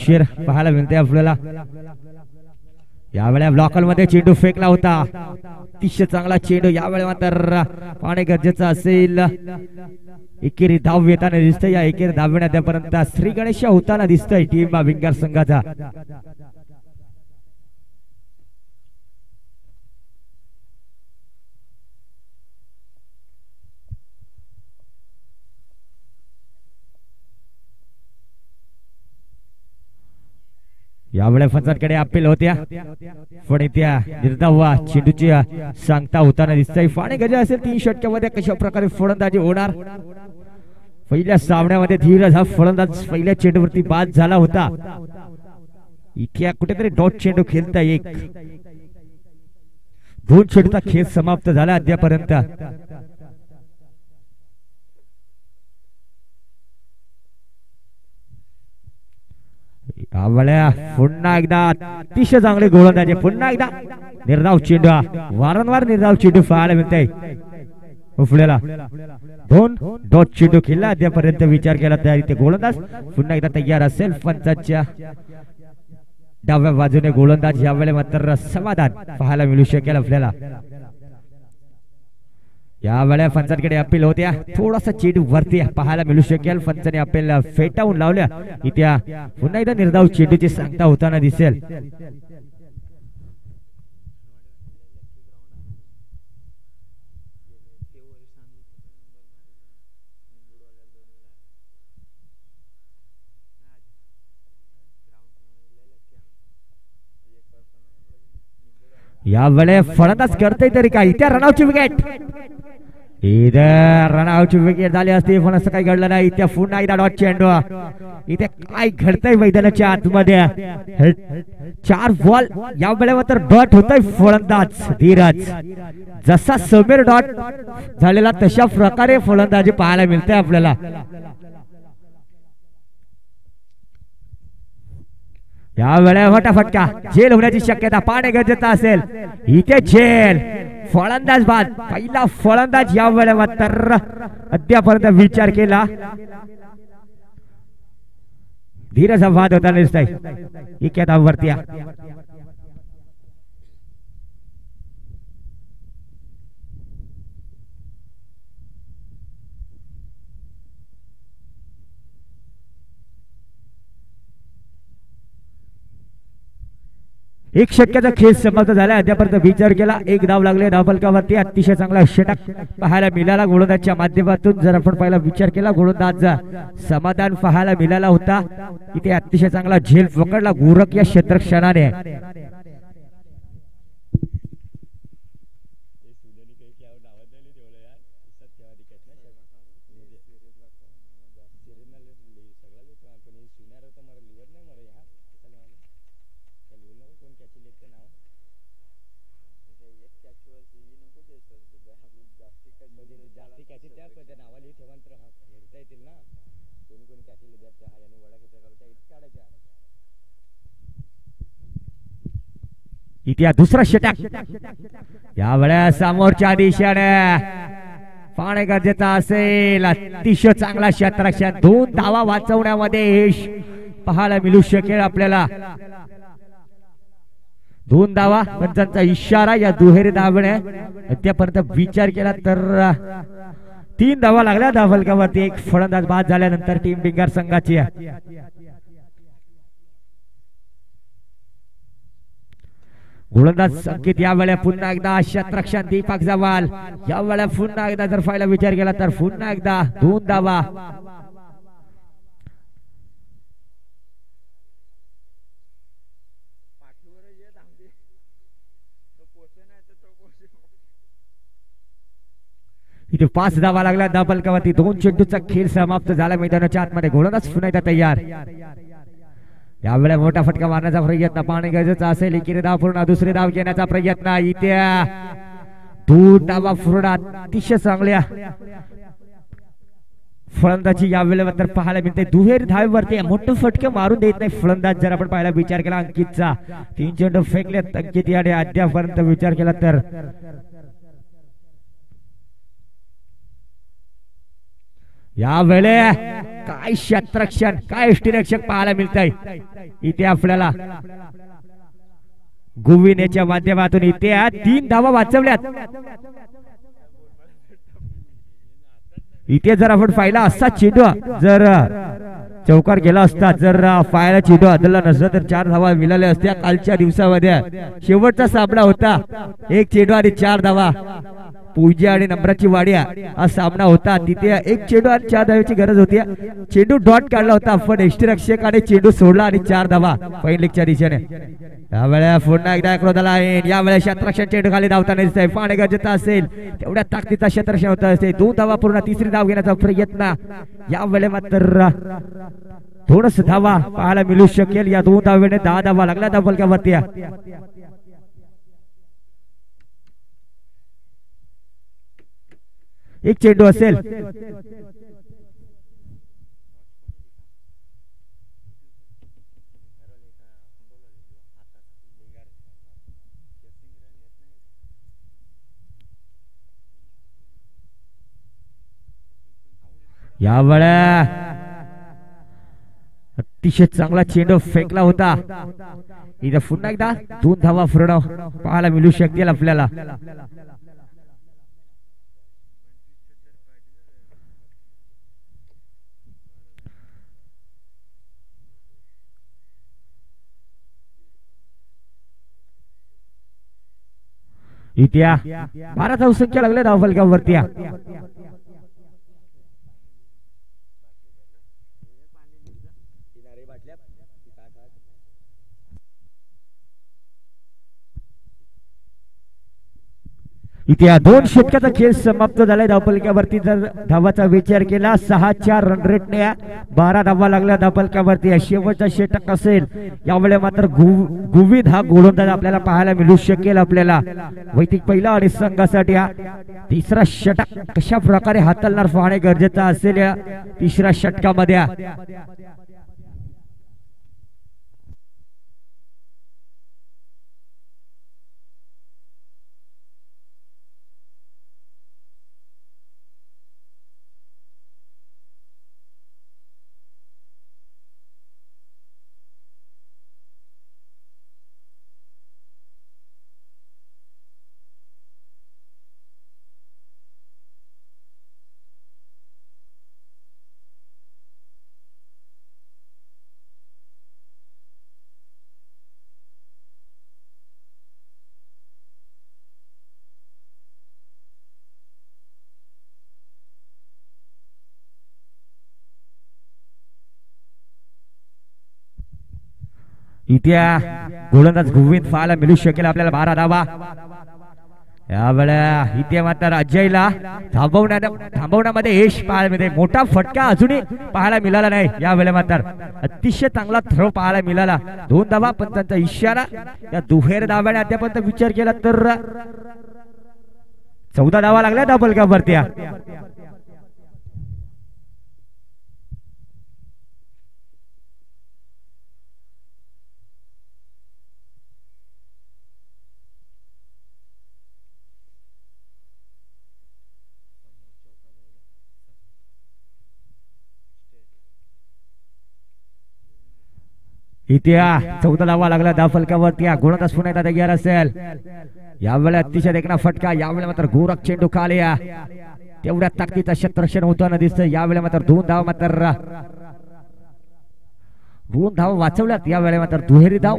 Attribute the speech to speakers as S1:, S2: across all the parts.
S1: उशीर पाहायला मिळते आपल्याला। यावेळेला ब्लॉकर मध्ये चेंडू फेकला होता, अतिशय चांगला चेंडू। यावेळेला मात्र पाहणे गरजेचं असेल। एकेरी धाव येताना दिसतंय, या एकेरी धाव पर्यंत श्री गणेश होताना दिसतंय टीम भिंगार संघाचा। यावेळेला फंचांकडे अपील होत्या, पण त्या निर्धाव चेंडूची सांगता होताना दिसतंय। पाणी गजे असेल 3 षटकामध्ये कशा प्रकारे फलंदाजी होणार। पहिल्या सामन्यामध्ये धीरज हा फलंदाज पहिल्या चेंडूवरती बाद झाला होता, इथे कुठेतरी डॉट चेंडू खेळता 2 चेंडूचा खेळ समाप्त झाला अद्यापर्यंत। पुन्हा एकदा अतिशय चांगले गोलंदाजी, पुन्हा एकदा निर्धाव चेंडू, वारंवार निर्धाव चेंडू पाहायला मिळतंय आपल्याला। 2 डॉट चेंडू खेळला अद्यापर्यंत, विचार केला तयारी ते गोलंदाज पुन्हा एकदा तयार असेल। पंचाच्या डाव्या बाजूने गोलंदाज, यावेळेला मात्र समाधान पाहायला मिळू शकेल आपल्याला। यावेळेला फंचांकडे अपील होत्या, थोडासा चेंडू वरती पाहायला मिळू शकेल। फंचाने अपील फेटाळून लावल्या, इथे पुन्हा एकदा निर्धाव चेंडूची सांगता होताना दिसेल। यावेळेला फलंदाज करतोय तरी काय, इथे रनआउटची विकेट, इधर रनआउटची विकेट झाली असती, पण असं काही घडलं नाही। इथे पुन्हा एकदा डॉट चेंडू, इथे काय घडतंय मैदानाच्या आतमध्ये। 4 बॉल, यावेळेला तर डॉट होतोय फलंदाज धीरज, जसा समीर डॉट झालेला तशा प्रकारे फलंदाजी पाहायला मिळते आपल्याला। यावेळेला मोठा फटका, झेल होण्याची शक्यता पाहणे गरजेचं असेल। इथे झेल, फलंदाज बाद, पहिला फलंदाज यावेळेला तर अद्यापर्यंत विचार केला। धीरज बाद होताना दिसतंय, इके धाववरती। एक षटकाचा खेळ समाप्त झाला अद्यापर्यंत, विचार केला 1 धाव लागले धावफलकावरती। अतिशय चांगला षटक पाहायला मिळाला गोलंदाजच्या माध्यमातून। जर आपण पहिला विचार केला, गोलंदाज समाधान पाहायला मिळाला होता, इथे अतिशय चांगला झेल पकडला गोरख या क्षेत्रक्षणाने। इथे दुसरा षटक, यावेळेला समोरच्या दिशेने पाहणे गरजेचं असेल। अतिशय चांगला क्षेत्ररक्षण, 2 धावा वाचवण्यामध्ये यश पाहायला मिळू शकेल आपल्याला। 2 धावा, पंचांचा इशारा, या दुहेरी धावने अद्यापर्यंत विचार केला तर 3 धावा लागल्या धावफलकावरती। 1 फलंदाज बाद झाल्यानंतर टीम भिंगार संघाची गोलंदाज संकेत, यावेळेला पुन्हा एकदा क्षेत्ररक्षण दीपक जवाल, यावेळेला पुन्हा एकदा जर फायला विचार केला तर पुन्हा एकदा 2 धावा। इथे 5 धावा लागल्या धावफलकावरती। 2 चेंडूचा खेळ समाप्त झाला मैदानाच्या आतमध्ये। गोलंदाज पुन्हा एकदा तयार, यावेळेला मोठा फटका मारण्याचा प्रयत्न पाहणे गरजेचं असेल। एकेरी धाव पूर्ण, दुसरी धाव घेण्याचा प्रयत्न, इथे 2 धावा पूर्ण। अतिशय चांगल्या फलंदाजी यावेळेला तर पाहायला मिळते। दुहेरी धावेवरती मोठं फटके मारून देत नाही फलंदाज। जर आपण पाहायला विचार केला अंकितचा 3 चेंडू फेकलेत अंकित याने अद्यापर्यंत विचार केला तर या वेळे काय क्षेत्ररक्षण काय यष्टीरक्षक पाहायला मिळत आहे इथे आपल्याला गुविनेच्या माध्यमातून. इथे 3 धावा वाचवल्यात. इथे जर आपण पाहिला असता चेंडू जर चौकार गेला असता, जर पायाला चेंडू आदळला नसता तर 4 धावा मिळाल्या असत्या. कालच्या दिवसामध्ये शेवटचा सामना होता, 1 चेंडू आणि 4 धावा. पूजा आणि नम्राची वाड्या हा सामना होता. तिथे 1 चेंडू आणि 4 धाव्याची गरज होती. चेंडू डॉट काढला होता पण यष्टीरक्षकाने चेंडू सोडला आणि 4 धावा फाईन लेगच्या दिशेने. यावेळेला पुन्हा एकदा क्रोधाला येईल. यावेळेला क्षेत्ररक्षण चेंडू खाली धावताना दिसतंय. पाहणे गरजेचं असेल तेवढ्या ताकदीचा क्षेत्ररक्षण होत असते. 2 धावा पूर्ण, 3री धाव घेण्याचा प्रयत्न. यावेळेला मात्र थोडस धावा पाहायला मिळू शकेल. या 2 धावेने 10 धावा लागल्या धाव फलकावरती. एक चेंडू असेल. यावेळा अतिशय चांगला चेंडू फेकला होता. इथे पुन्हा एकदा 2 धावा पूर्ण पाहायला मिळू शकतील आपल्याला. इथे 12 धावसंख्या लागल्या धाव फलकावरती. इथे 2 षटकाचा खेळ समाप्त झालाय धावफलकावरती. जर धावाचा विचार केला 6-4 रन रेटने 12 धावा लागल्या धावफलकावरती. शेवटचा षटक असेल. यावेळेला मात्र गुविद हा गोलंदाज आपल्याला पाहायला मिळू शकेल आपल्याला. वैदिक पहिला आणि संघासाठी 3रा षटक कशा प्रकारे हाताळणार पाहणे गरजेचं असेल या 3ऱ्या षटकामध्ये. इथे गोलंदाज गोविंद पाहायला मिळू शकेल आपल्याला. 12 धावा. यावेळेला इथे मात्र अजयला थांबवण्यामध्ये यश पाहायला मिळते. मोठा फटका अजूनही पाहायला मिळाला नाही. यावेळेला मात्र अतिशय चांगला थ्रो पाहायला मिळाला. 2 धावा पण त्यांचा इशारा या दुहेर धाव्याने अद्यापर्यंत विचार केला तर 14 धावा लागल्या धावफलकावरती. इथे 14 धावा लागला धावफलकावरती. गोलंदाज पुन्हा एकदा तयार असेल. यावेळेला अतिशय देखणा फटका. यावेळेला मात्र गोरख चेंडू खाली. तेवढ्या ताकदीचा क्षेत्ररक्षण होताना दिसतं. यावेळेला मात्र 2 धावा मात्र 2 धावा वाचवल्यात. यावेळेला मात्र दुहेरी धाव.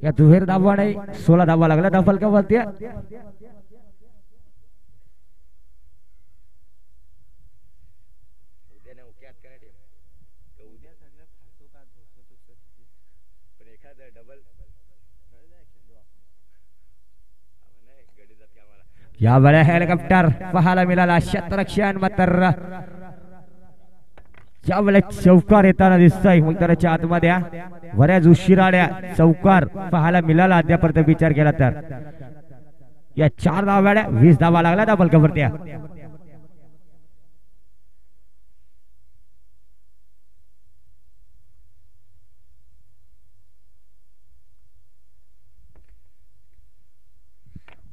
S1: या दुहेरी धावाने 16 धावा लागल्या धावफलकावरती. यावेळेला हेलिकॉप्टर पाहायला मिळाला. क्षेत्ररक्षण मात्र यावेळेला चौकार येताना दिसतोय मैदानाच्या आतमध्ये. बऱ्याच उशिराड्या चौकार पाहायला मिळाला अद्यापर्यंत विचार केला तर. या 4 धाव्या 20 धावा लागला धावफलकावरती.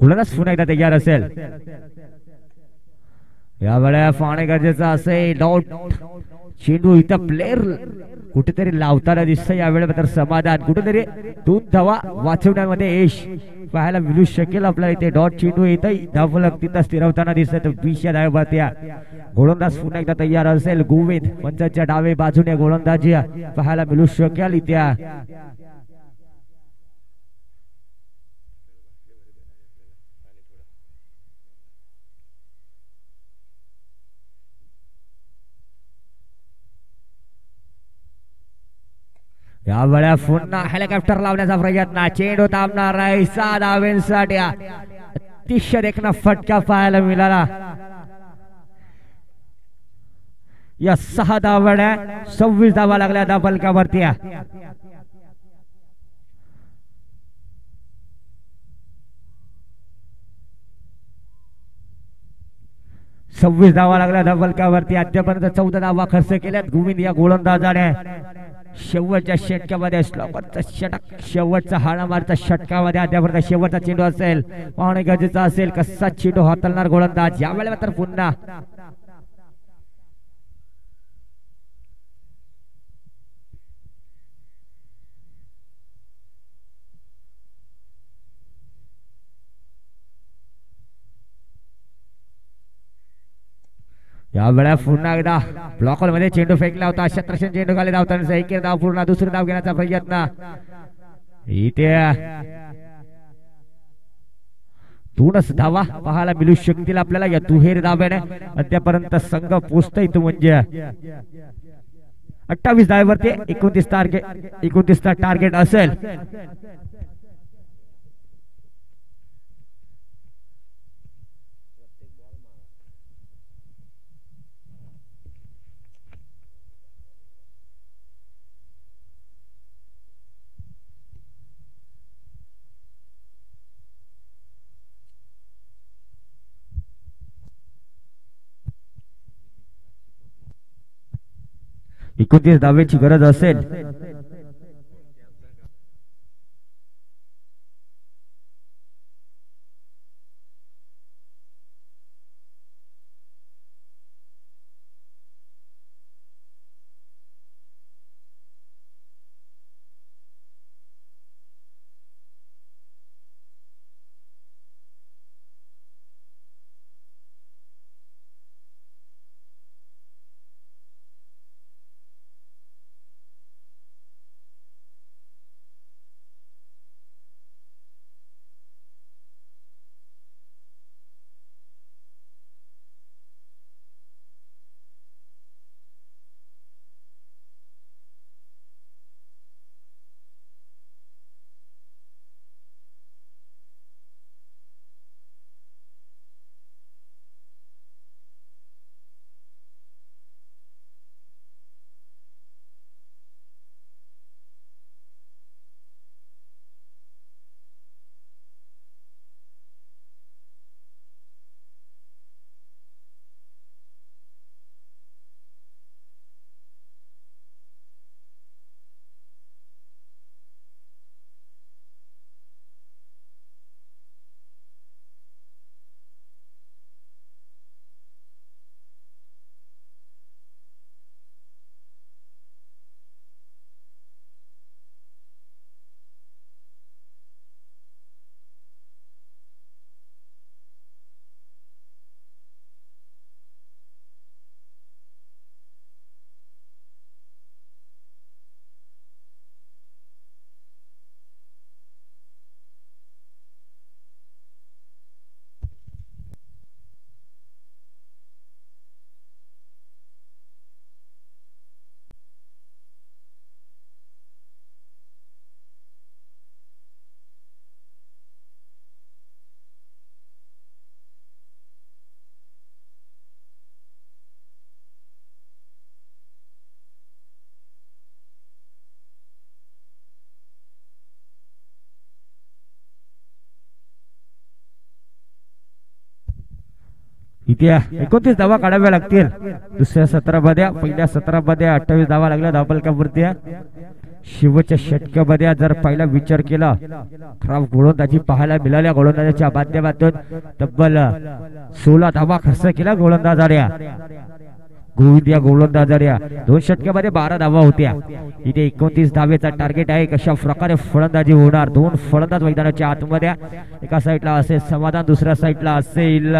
S1: गोलंदाज पुन्हा एकदा तयार असेल. यावेळेला पाहणे गरजेचं असेल. डॉट चेंडू इथं प्लेअर कुठेतरी लावताना दिसतं. यावेळेला तर समाधान कुठेतरी 2 धावा वाचवण्यामध्ये यश पाहायला मिळू शकेल आपल्याला. इथे डॉट चेंडू इथं धावफलक तिथं स्थिरवताना दिसत. 20 या धावेवरती गोलंदाज पुन्हा एकदा तयार असेल. गोविंद पंचाच्या डावे बाजूने गोलंदाजी पाहायला मिळू शकेल इथे. यावेळेला पुन्हा हेलिकॉप्टर लावण्याचा प्रयत्न. चेंडू थांबणार आहे 6 धावांसाठी. अतिशय देखना फटका पाहायला मिळाला. या 6 धावा 26 धावा लागल्या धावफलकावरती. 26 धावा लागल्या धावफलकावरती. आतापर्यंत 14 धावा खर्च केल्यात गोविंद या गोलंदाजाने. शेवटच्या षटकामध्ये स्लोकरचा षटक शेवटचा हाणामारचा षटकामध्ये आतापर्यंत शेवटचा चेंडू असेल. पाहणे गरजेचा असेल कसा चेंडू हाताळणार गोलंदाज. यावेळेला तर पुन्हा यावेळेला पुन्हा एकदा ब्लॉकर मध्ये चेंडू फेकला होता. शत्रक्षण चेंडू खाली धावताना एक धाव पूर्ण. दुसरी धाव घेण्याचा प्रयत्न इथे 2च धावा पाहायला मिळू शकतील आपल्याला या दुहेरी धाव्याने. अद्यापर्यंत संघ पोचतोय तो म्हणजे 28 धावेवरती 29 टार्गेट असेल. एकोणतीस धावेची गरज असेल. इथे 29 धावा काढाव्या लागतील दुसऱ्या 17 मध्ये. पहिल्या 17 मध्ये 28 धावा लागल्या धावफलकावरती. शिवच्या षटकामध्ये जर पहिला विचार केला खराब गोलंदाजी पाहायला मिळाल्या गोलंदाजाच्या माध्यमातून तब्बल 16 धावा खर्च केला गोलंदाजाऱ्या गोविंद या गोलंदाजाऱ्या 2 षटकामध्ये 12 धावा होत्या इथे 29 धावेचा टार्गेट आहे कशा प्रकारे फलंदाजी होणार 2 फलंदाज मैदानाच्या आतमध्ये एका साईडला असेल समाधान दुसऱ्या साईडला असेल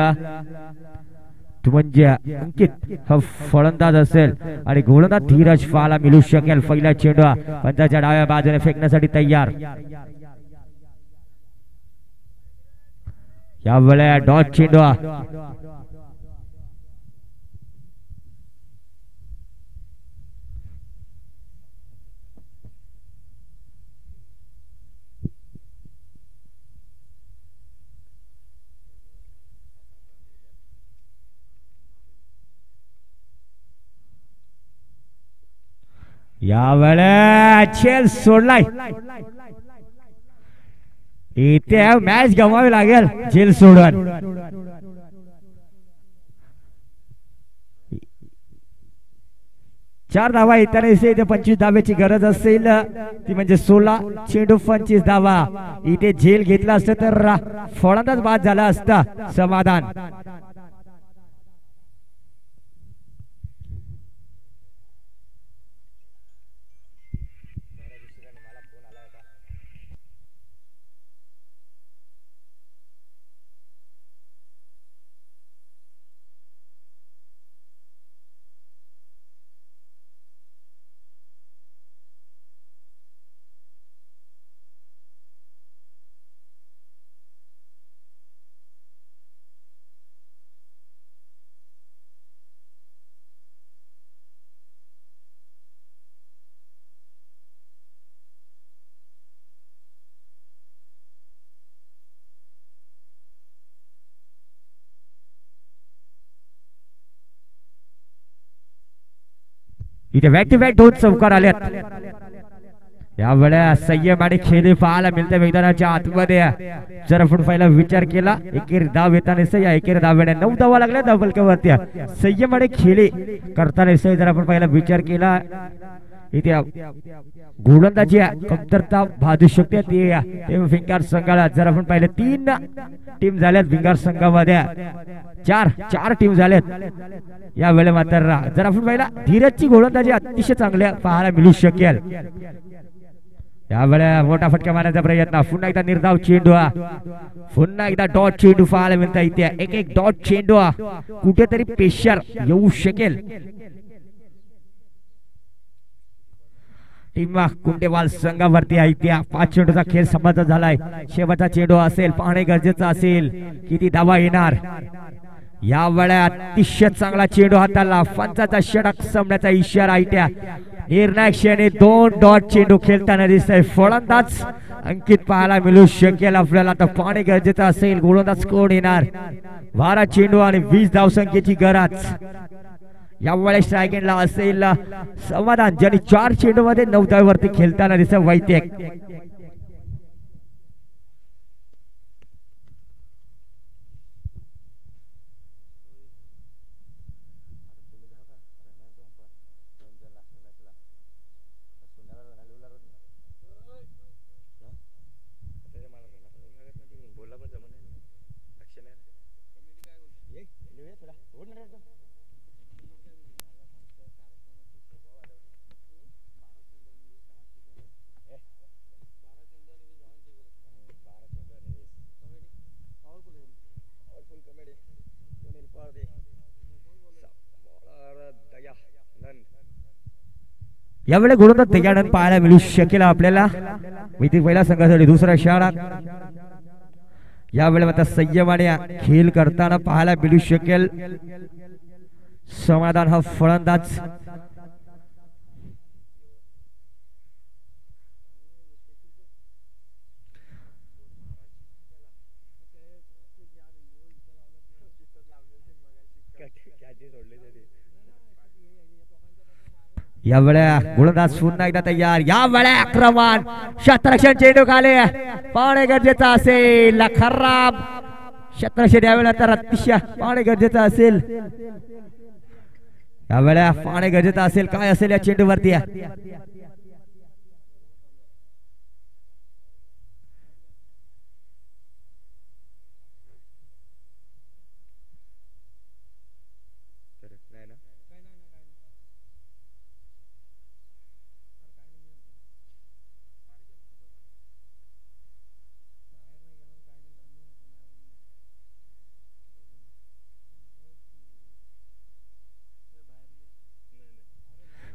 S1: म्हणजे अंकित हा फलंदाज असेल आणि गोलंदाज धीरज पाहायला मिळू शकेल पहिला चेंडू पंचाच्या डाव्या बाजूने फेकण्यासाठी तयार यावेळेला डॉट चेंडू यावेळेला खेळ सोडलाय इथे मॅच गमावी लागेल झेल सोडून 4 धावा येताना इथे 25 धाव्याची गरज असेल ती म्हणजे 16 चेंडू 25 धावा इथे झेल घेतला असतं तर फलंदाज बाद झाला असता समाधान इथे बॅट टू बॅट 2 चौकार आल्यात यावेळेला संयम आणि खेळी पाहायला मिळते मैदानाच्या आतमध्ये जर आपण पहिला विचार केला एकेरी धाव येताना या एकेरी धावेने 9 धावा लागल्या धावलक्यावरती संयम आणि खेळी करताना जर आपण पहिला विचार केला इथे गोलंदाजी कमतरता भाजू शकते ते भिंगार संघाला जर आपण पाहिलं 3 टीम झाल्यात भिंगार संघामध्ये 4 टीम झाल्यात या वेळे मात्र जर आपण पाहिला धीरजची गोलंदाजी अतिशय चांगल्या पाहायला मिळू शकेल यावेळेला मोठा फटका मारण्याचा प्रयत्न पुन्हा एकदा निर्धाव चेंडू पुन्हा एकदा डॉट चेंडू पाहायला मिळता इथे एक डॉट चेंडू कुठेतरी प्रेशर येऊ शकेल टीम कुंटेवाल संघावरती आहे त्या 5 चेंडूचा खेळ समाप्त झालाय शेवटचा चेंडू असेल पाहणे गरजेचं असेल किती धावा येणार या वेळा अतिशय चांगला चेंडू हाताला पंचाचा षटक संपण्याचा इशारा आहे त्या निर्णायक क्षणी 2 डॉट चेंडू खेळताना दिसतंय फलंदाज अंकित पाहायला मिळू शकेल आपल्याला आता पाहणे गरजेचं असेल गोलंदाज कोण येणार 12 चेंडू आणि 20 धावसंख्येची गरज यावेळेस स्ट्रायकिंगला असेल समाधान ज्यांनी 4 चेंडू मध्ये 9 धावेवरती खेळताना दिसत वैद्यक यावेळी गोलंदाज दयानंद पाहायला मिळू शकेल आपल्याला इथे पहिला संघासाठी दुसरा इशारा यावेळी आता संयम आणि खेळ करताना पाहायला मिळू शकेल समाधान हा फलंदाज यावेळेला गोलंदाज पुन्हा एकदा तयार यावेळेला आक्रमण क्षेत्ररक्षण चेंडू खाली पाहणे गरजेचं असेल खराब क्षेत्ररक्षण यावेळेला तर अतिशय पाहणे गरजेचं असेल यावेळेला पाहणे गरजेचं असेल काय असेल या चेंडूवरती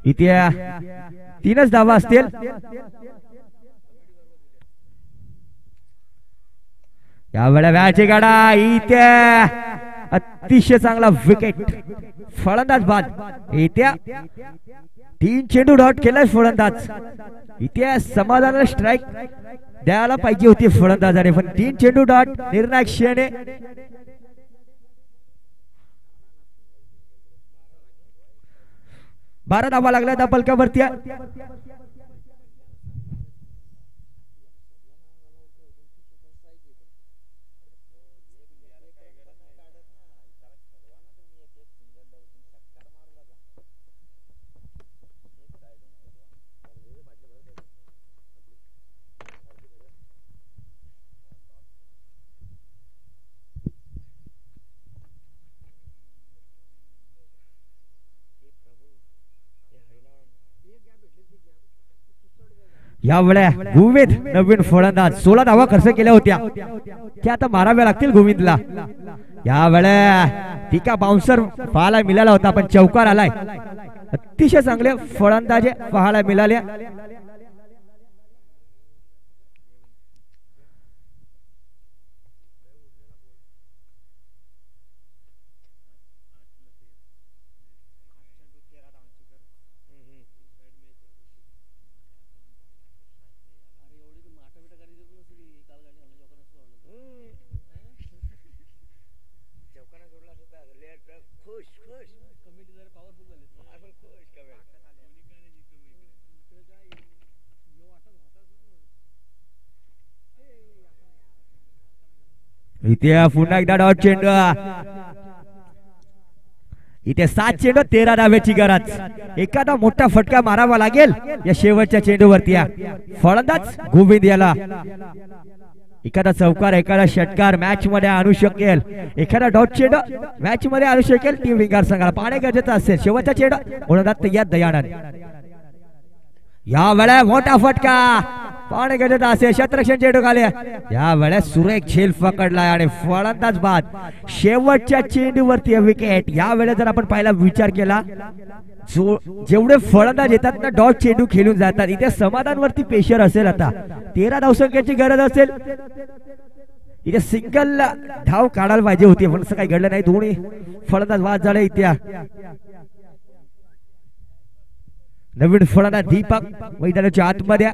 S1: इथे 3च धावा असतील. यावेळेला व्याची गाडा इथे अतिशय चांगला विकेट. फलंदाज बाद. इथे 3 चेंडू डॉट केलाय फलंदाज. इथे समाधानाला स्ट्राईक द्यायला पाहिजे होती फलंदाजाने, पण 3 चेंडू डॉट निर्णायक क्षणी. बारा धावा लागल्या त्या पलकावरती. यावेळेला गोविंद नवीन फलंदाज 16 धावा खर्च केल्या होत्या, त्या आता माराव्या लागतील गोविंदला. यावेळेला टिका बाउन्सर पाहायला मिळाला होता, पण चौकार आलाय. अतिशय चांगले फलंदाज पाहायला मिळाले. इथे पुन्हा एकदा डॉट चेंडू. इथे 7 चेंडू 13 धाव्याची गरज. एखादा मोठा फटका मारावा लागेल या शेवटच्या चेंडूवरती. फलंदाज गोविंद याला एखादा चौकार एखादा षटकार मॅच मध्ये आणू शकेल, एखादा डॉट चेंडू मॅच मध्ये आणू शकेल टीम विंगार संघाला. पाहणे गरजेचं असेल. शेवटचा चेंडू गोलंदाज तय्यार दयानंद. या वेळा मोठा फटका पाहणे गरजेचं असेल. क्षेत्ररक्षण चेंडू खाली. या वेळा सुरेख झेल पकडलाय आणि फलंदाज बाद. शेवटच्या चेंडूवरती विकेट. या वेळेला जर आपण पहिला विचार केला, जेवढे फलंदाज येतात ना डॉट चेंडू खेळून जातात. इथे समाधानवरती प्रेशर असेल. आता 13 धावसंख्येची गरज असेल. इथे सिंगल धाव काढायला पाहिजे होती, पण असं काही घडलं नाही. दोन्ही फलंदाज बाद झाले. इथे नवीन फलंदाज दीपक मैदानाच्या आतमध्ये.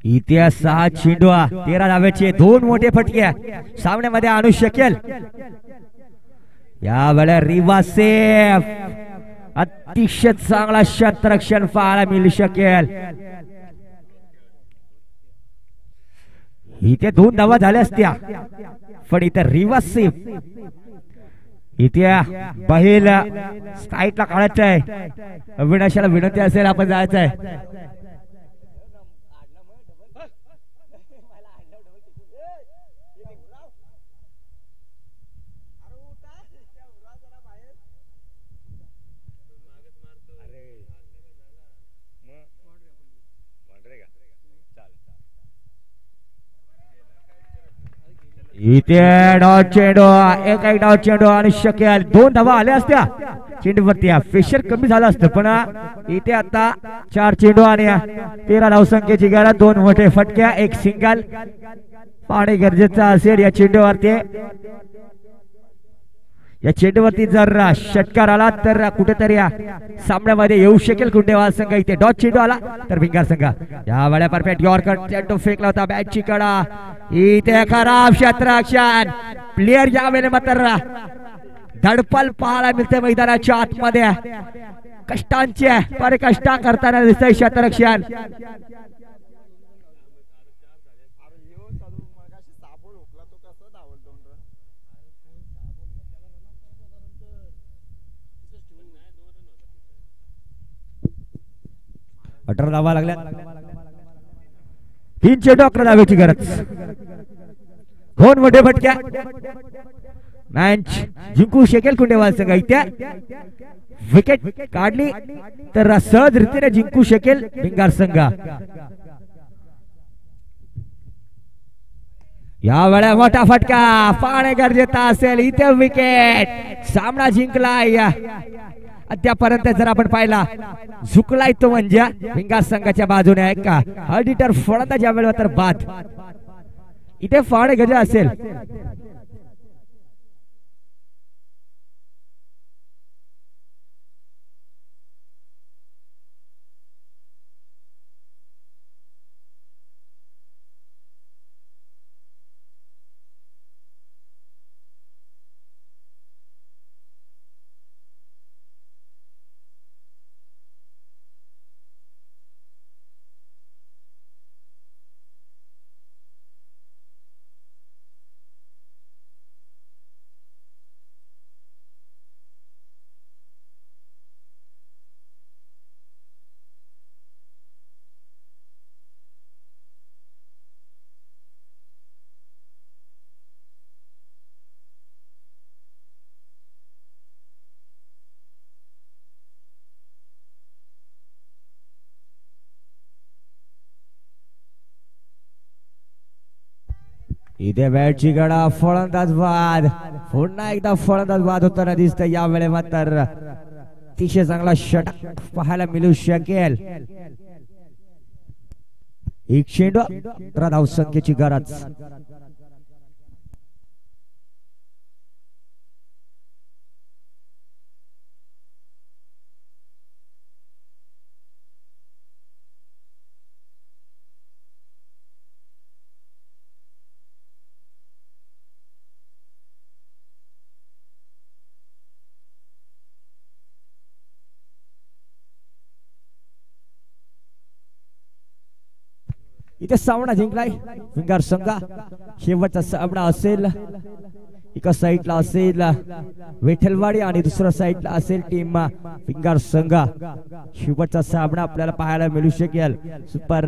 S1: इथे 6 चेंडू 13 धाव्याचे 2 मोठे फटके सामन्यामध्ये आणू शकेल. यावेळेला रिवा सेफ. अतिशय चांगला क्षेत्ररक्षण पाहायला मिळू शकेल. इथे 2 धावा झाल्या असत्या, पण इथे रिवा सेफ. इथे बहेल साईडला काढायचं आहे. अविनाशाला विनंती असेल आपण जायचं आहे. इथे डॉट चेंडू एक डॉट चेंडू आणू शकेल. 2 धावा आल्या असत्या चेंडूवरती. प्रेशर कमी झालं असतं, पण इथे आता 4 चेंडू आणि 13 धावसंख्येची गरज. 2 मोठे फटक्या 1 सिंगल पाहणे गरजेचं असेल या चेंडूवरती. या चेंडूवरती जर षटकार आला तर कुठेतरी सामन्यामध्ये येऊ शकेल कुंडेवाल संघ. इथे डॉट चेंडू आला तर भिंगार संघ. या वेळा परफेक्ट यॉर्कर चेंडू फेकला होता बॅटची कडा. इथे खराब क्षेत्ररक्षण. प्लेयर या वेळेला मात्र धडपल पाहायला मिळते मैदानाच्या आतमध्ये. कष्टांचे पर कष्टा करताना दिसतंय क्षेत्ररक्षण. अठरा धावा लागल्या. 3 चेंडू 11 धावेची गरज. 2 मोठे फटक्या मॅच जिंकू शकेल कुंडेवाल संघ. इथे विकेट काढली तर सहज रीतीने जिंकू शकेल भिंगार संघ. या वेळा मोठा फटका पाहणे गरजेचा असेल. इथे विकेट. सामना जिंकलाय. अद्यापर्यंत जर आपण पाहिला झुकलाय तो म्हणजे भिंगार संघाच्या बाजूने आहे का. ऑडिटर फळंदाज ज्या वेळेला तर बाद. इथे पाहणे गरजेचे असेल. इथे बॅटची गडा फलंदाज बाद. पुन्हा एकदा फलंदाज बाद होताना दिसत. या वेळे मात्र अतिशय चांगला षटक पाहायला मिळू शकेल. 1 चेंडू 13 धावसंख्येची गरज. इथे सामना जिंकलाय भिंगार संघ. शेवटचा सामना असेल एका साईडला असेल विठ्ठलवाडी आणि दुसऱ्या साईडला असेल टीम भिंगार संघ. शेवटचा सामना आपल्याला पाहायला मिळू शकेल. सुपर